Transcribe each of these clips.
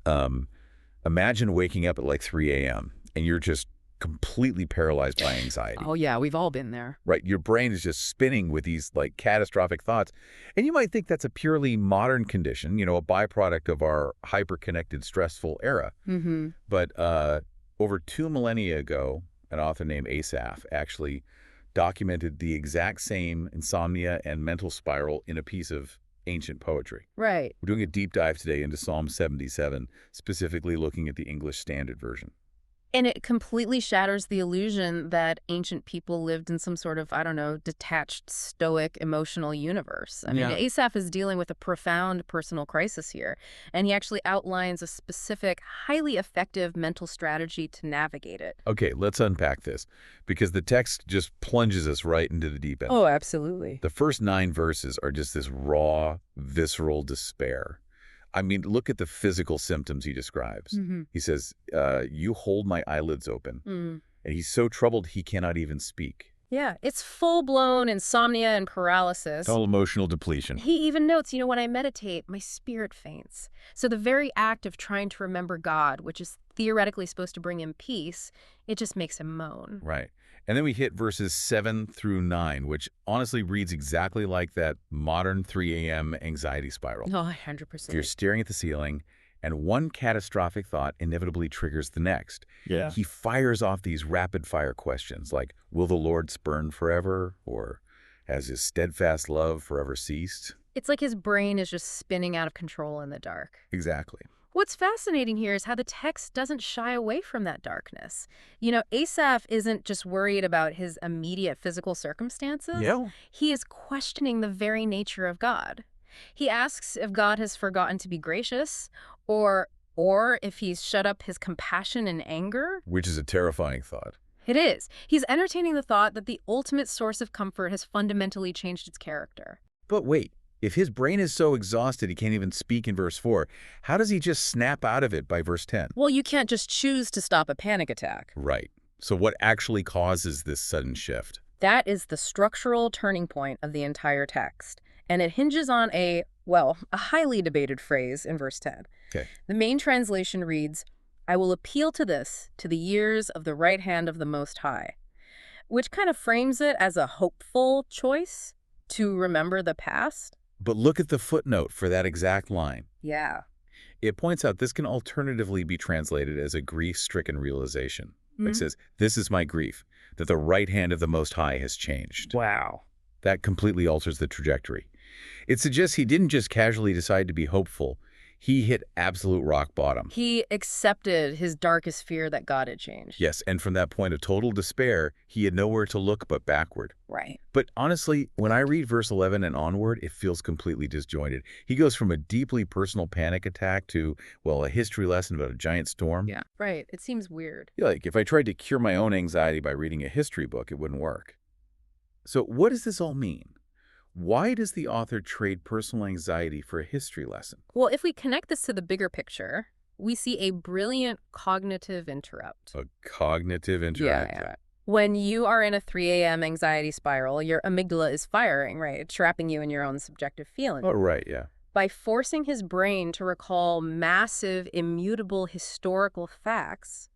Um, Imagine waking up at like 3 a.m. and you're just completely paralyzed by anxiety. Oh, yeah, we've all been there. Right? Your brain is just spinning with these like catastrophic thoughts. And you might think that's a purely modern condition, a byproduct of our hyper-connected, stressful era. Mm-hmm. But over 2 millennia ago, an author named Asaph actually documented the exact same insomnia and mental spiral in a piece of ancient poetry. Right. We're doing a deep dive today into Psalm 77, specifically looking at the English Standard Version. And it completely shatters the illusion that ancient people lived in some sort of, I don't know, detached, stoic, emotional universe. I mean, Asaph is dealing with a profound personal crisis here, and he actually outlines a specific, highly effective mental strategy to navigate it. Okay, let's unpack this, because the text just plunges us right into the deep end. Oh, absolutely. The first 9 verses are just this raw, visceral despair. I mean, look at the physical symptoms he describes. Mm-hmm. He says, you hold my eyelids open. Mm. And he's so troubled he cannot even speak. Yeah, it's full-blown insomnia and paralysis. Total emotional depletion. He even notes, when I meditate, my spirit faints. So the very act of trying to remember God, which is theoretically supposed to bring him peace, it just makes him moan. Right. And then we hit verses 7 through 9, which honestly reads exactly like that modern 3 a.m. anxiety spiral. Oh, 100%. If you're staring at the ceiling, and one catastrophic thought inevitably triggers the next. Yeah. He fires off these rapid-fire questions like, will the Lord spurn forever? Or has his steadfast love forever ceased? It's like his brain is just spinning out of control in the dark. Exactly. What's fascinating here is how the text doesn't shy away from that darkness. Asaph isn't just worried about his immediate physical circumstances. Yeah. He is questioning the very nature of God. He asks if God has forgotten to be gracious, or if he's shut up his compassion and anger. Which is a terrifying thought. It is. He's entertaining the thought that the ultimate source of comfort has fundamentally changed its character. But wait, if his brain is so exhausted he can't even speak in verse 4, how does he just snap out of it by verse 10? Well, you can't just choose to stop a panic attack. Right. So what actually causes this sudden shift? That is the structural turning point of the entire text. And it hinges on a highly debated phrase in verse 10. Okay. The main translation reads, I will appeal to the years of the right hand of the Most High, which kind of frames it as a hopeful choice to remember the past. But look at the footnote for that exact line. Yeah. It points out this can alternatively be translated as a grief-stricken realization. It says, this is my grief, that the right hand of the Most High has changed. Wow. That completely alters the trajectory. It suggests he didn't just casually decide to be hopeful. He hit absolute rock bottom. He accepted his darkest fear that God had changed. Yes, and from that point of total despair, he had nowhere to look but backward. Right. But honestly, when I read verse 11 and onward, it feels completely disjointed. He goes from a deeply personal panic attack to, a history lesson about a giant storm. Yeah. Right. It seems weird. Like, if I tried to cure my own anxiety by reading a history book, it wouldn't work. So what does this all mean? Why does the author trade personal anxiety for a history lesson? Well, if we connect this to the bigger picture, we see a brilliant cognitive interrupt. A cognitive interrupt. Yeah. When you are in a 3 a.m. anxiety spiral, your amygdala is firing, right? Trapping you in your own subjective feelings. Oh, right, yeah. By forcing his brain to recall massive, immutable historical facts,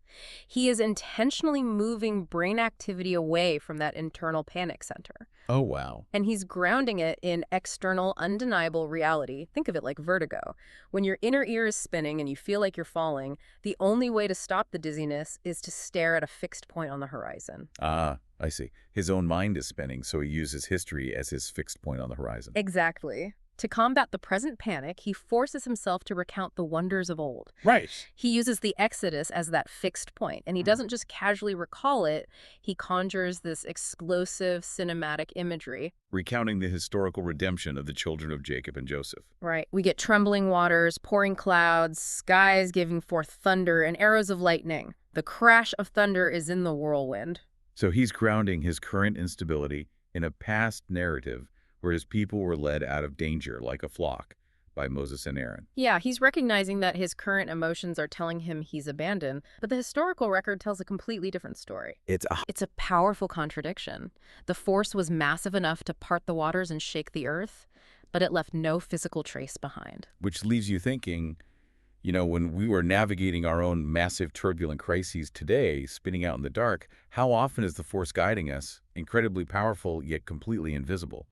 he is intentionally moving brain activity away from that internal panic center. Oh, wow. And he's grounding it in external, undeniable reality. Think of it like vertigo. When your inner ear is spinning and you feel like you're falling, the only way to stop the dizziness is to stare at a fixed point on the horizon. Ah, I see. His own mind is spinning, so he uses history as his fixed point on the horizon. Exactly. To combat the present panic, he forces himself to recount the wonders of old. Right. He uses the Exodus as that fixed point, and he doesn't just casually recall it, he conjures this explosive cinematic imagery. Recounting the historical redemption of the children of Jacob and Joseph. Right. We get trembling waters, pouring clouds, skies giving forth thunder, and arrows of lightning. The crash of thunder is in the whirlwind. So he's grounding his current instability in a past narrative where his people were led out of danger like a flock by Moses and Aaron. Yeah, he's recognizing that his current emotions are telling him he's abandoned, but the historical record tells a completely different story. It's a powerful contradiction. The force was massive enough to part the waters and shake the earth, but it left no physical trace behind. Which leaves you thinking, When we were navigating our own massive turbulent crises today, spinning out in the dark, how often is the force guiding us, incredibly powerful yet completely invisible?